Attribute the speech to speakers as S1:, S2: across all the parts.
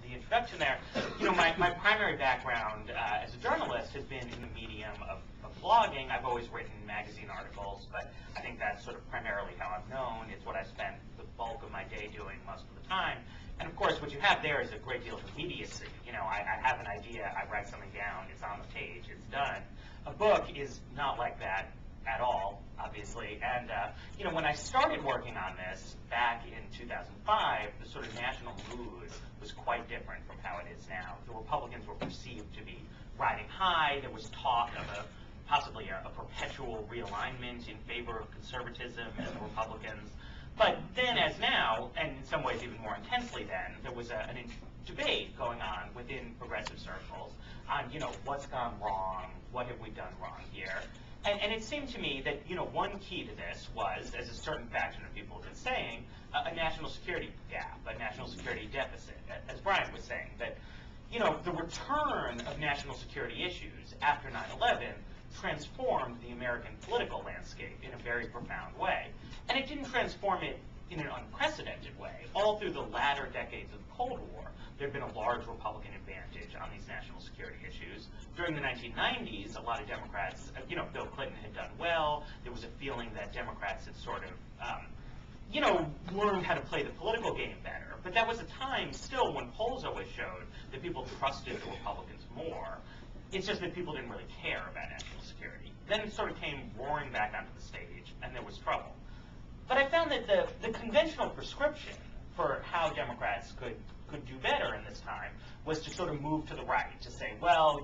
S1: the introduction there. My primary background as a journalist has been in the medium of blogging. I've always written magazine articles, but I think that's sort of primarily how I'm known. It's what I spend the bulk of my day doing most of the time. And of course, what you have there is a great deal of immediacy. I have an idea, I write something down, it's on the page, it's done. A book is not like that at all, obviously. And when I started working on this back in 2005, the sort of national mood was quite different from how it is now. The Republicans were perceived to be riding high. There was talk of possibly a perpetual realignment in favor of conservatism and the Republicans. But then, as now, and in some ways even more intensely then, there was a debate going on within progressive circles on, what's gone wrong, what have we done wrong here. And it seemed to me that, one key to this was, as a certain faction of people have been saying, a national security gap, a national security deficit. As Brian was saying, that, the return of national security issues after 9/11 transformed the American political landscape in a very profound way. And it didn't transform it in an unprecedented way. All through the latter decades of the Cold War, there had been a large Republican advantage on these national security issues. During the 1990s, a lot of Democrats, Bill Clinton had done well. There was a feeling that Democrats had sort of, learned how to play the political game better. But that was a time still when polls always showed that people trusted the Republicans more. It's just that people didn't really care about national security. Then it sort of came roaring back onto the stage, and there was trouble. But I found that the conventional prescription for how Democrats could do better in this time was to sort of move to the right, to say, well,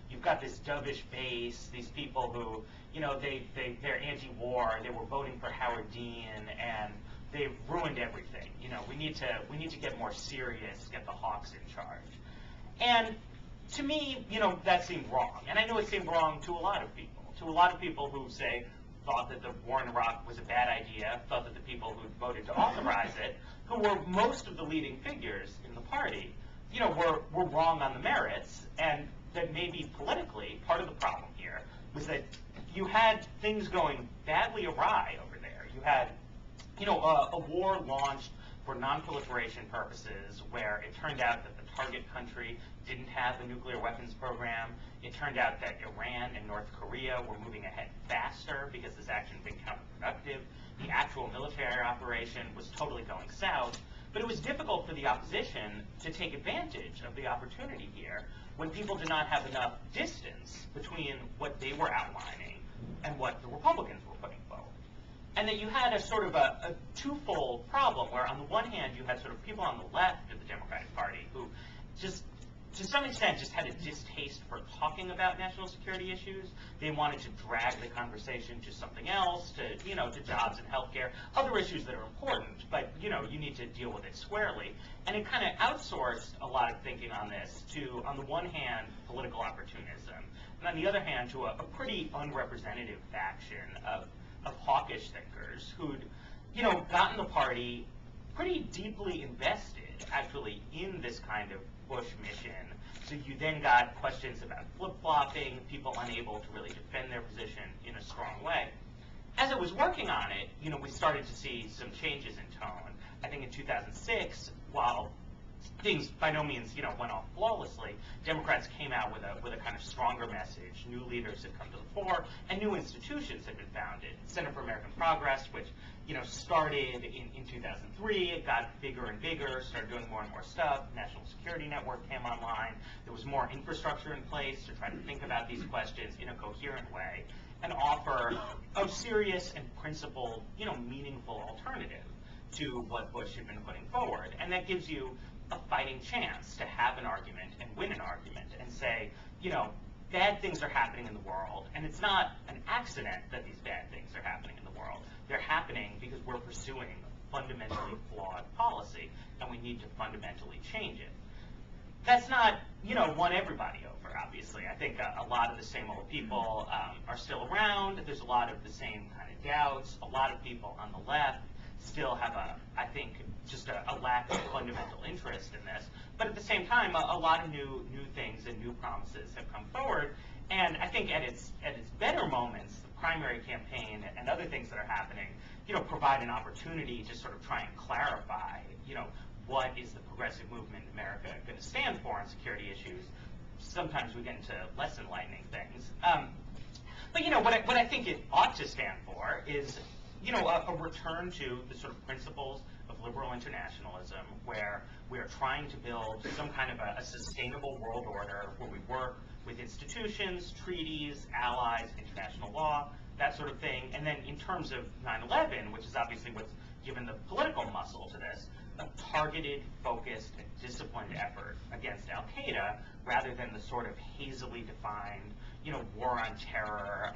S1: you've got this dovish base, these people who, they're anti-war, they were voting for Howard Dean, and they've ruined everything. We need to get more serious, get the hawks in charge. And to me, that seemed wrong. And I know it seemed wrong to a lot of people who thought that the war in Iraq was a bad idea, thought that the people who voted to authorize it, who were most of the leading figures in the party, were wrong on the merits, and that maybe politically, part of the problem here was that you had things going badly awry over there. You had, a war launched for non-proliferation purposes where it turned out that the target country didn't have a nuclear weapons program. It turned out that Iran and North Korea were moving ahead faster because this action had been counterproductive. The actual military operation was totally going south. But it was difficult for the opposition to take advantage of the opportunity here when people did not have enough distance between what they were outlining and what the Republicans were putting forward. And that you had a sort of a twofold problem where on the one hand you had sort of people on the left of the Democratic Party who just to some extent just had a distaste for talking about national security issues. They wanted to drag the conversation to something else, to jobs and healthcare, other issues that are important, but you need to deal with it squarely. And it kind of outsourced a lot of thinking on this to, on the one hand, political opportunism, and on the other hand, to a pretty unrepresentative faction of hawkish thinkers who'd, gotten the party pretty deeply invested, actually, in this kind of Bush mission. So you then got questions about flip-flopping, people unable to really defend their position in a strong way. As it was working on it, we started to see some changes in tone. I think in 2006, while things by no means, went off flawlessly, Democrats came out with a kind of stronger message. New leaders had come to the fore, and new institutions had been founded. Center for American Progress, which, started in 2003, it got bigger and bigger, started doing more and more stuff. National Security Network came online. There was more infrastructure in place to try to think about these questions in a coherent way and offer a serious and principled, meaningful alternative to what Bush had been putting forward. And that gives you a fighting chance to have an argument and win an argument and say, bad things are happening in the world, and it's not an accident that these bad things are happening in the world. They're happening because we're pursuing fundamentally flawed policy, and we need to fundamentally change it. That's not, won everybody over, obviously. I think a lot of the same old people are still around. There's a lot of the same kind of doubts. A lot of people on the left still have I think, just a lack of fundamental interest in this. But at the same time, a lot of new things and new promises have come forward. And I think at its better moments, the primary campaign and other things that are happening, provide an opportunity to sort of try and clarify, what is the progressive movement in America going to stand for on security issues, sometimes we get into less enlightening things. But what I think it ought to stand for is a return to the sort of principles of liberal internationalism, where we are trying to build some kind of a sustainable world order where we work with institutions, treaties, allies, international law, that sort of thing. And then in terms of 9/11, which is obviously what's given the political muscle to this, a targeted, focused, and disciplined effort against al-Qaeda, rather than the sort of hazily defined, war on terror,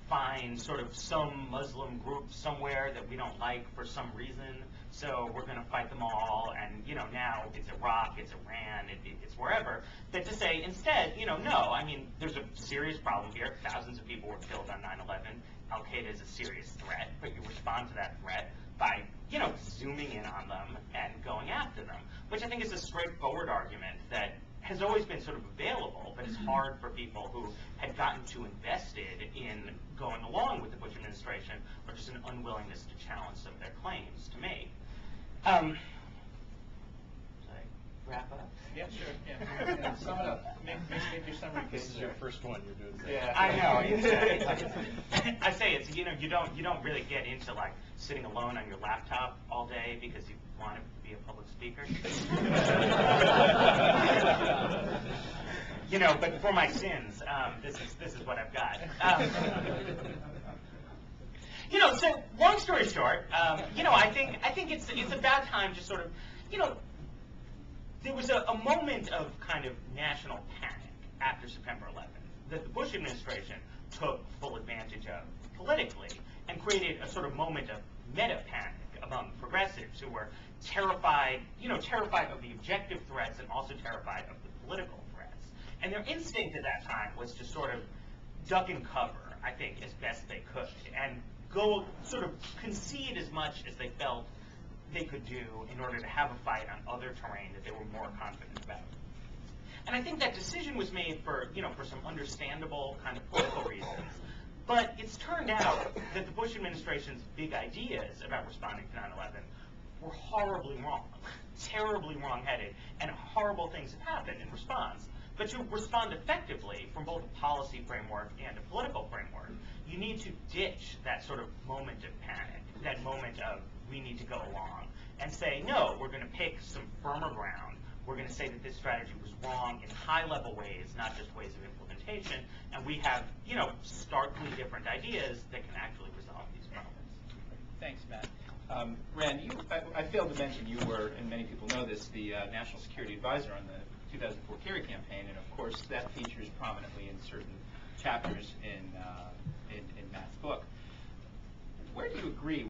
S1: find sort of some Muslim group somewhere that we don't like for some reason, so we're going to fight them all, and now it's Iraq, it's Iran, it's wherever. But to say instead, no, I mean, there's a serious problem here. Thousands of people were killed on 9/11. Al-Qaeda is a serious threat, but you respond to that threat by zooming in on them and going after them, which I think is a straightforward argument that has always been sort of available, but it's hard for people who had gotten too invested in going along with the Bush administration, or just an unwillingness to challenge some of their claims to make. Should I wrap up?
S2: Yeah, sure. Yeah. Sum it up. Make your summary.
S3: This is your first one you're doing.
S2: Yeah.
S1: I know. I say it's you don't really get into like sitting alone on your laptop all day because you want to be a public speaker. But for my sins, this is what I've got. So long story short, I think it's about time to sort of, there was a moment of kind of national panic after September 11th that the Bush administration took full advantage of politically and created a sort of moment of meta panic among progressives who were terrified of the objective threats and also terrified of the political threats. And their instinct at that time was to sort of duck and cover, I think, as best they could, and go sort of concede as much as they felt they could do in order to have a fight on other terrain that they were more confident about. And I think that decision was made for some understandable kind of political reasons. But it's turned out that the Bush administration's big ideas about responding to 9/11 were horribly wrong, terribly wrong-headed, and horrible things have happened in response. But to respond effectively from both a policy framework and a political framework, you need to ditch that sort of moment of panic, that moment of we need to go along, and say, no, we're going to pick some firmer ground. We're going to say that this strategy was wrong in high-level ways, not just ways of implementation, and we have, starkly different ideas that can actually resolve these problems.
S2: Thanks, Matt. Ren, I failed to mention you were, and many people know this, the National Security Advisor on the 2004 Kerry campaign, and of course that features prominently in certain chapters in Matt's book. Where do you agree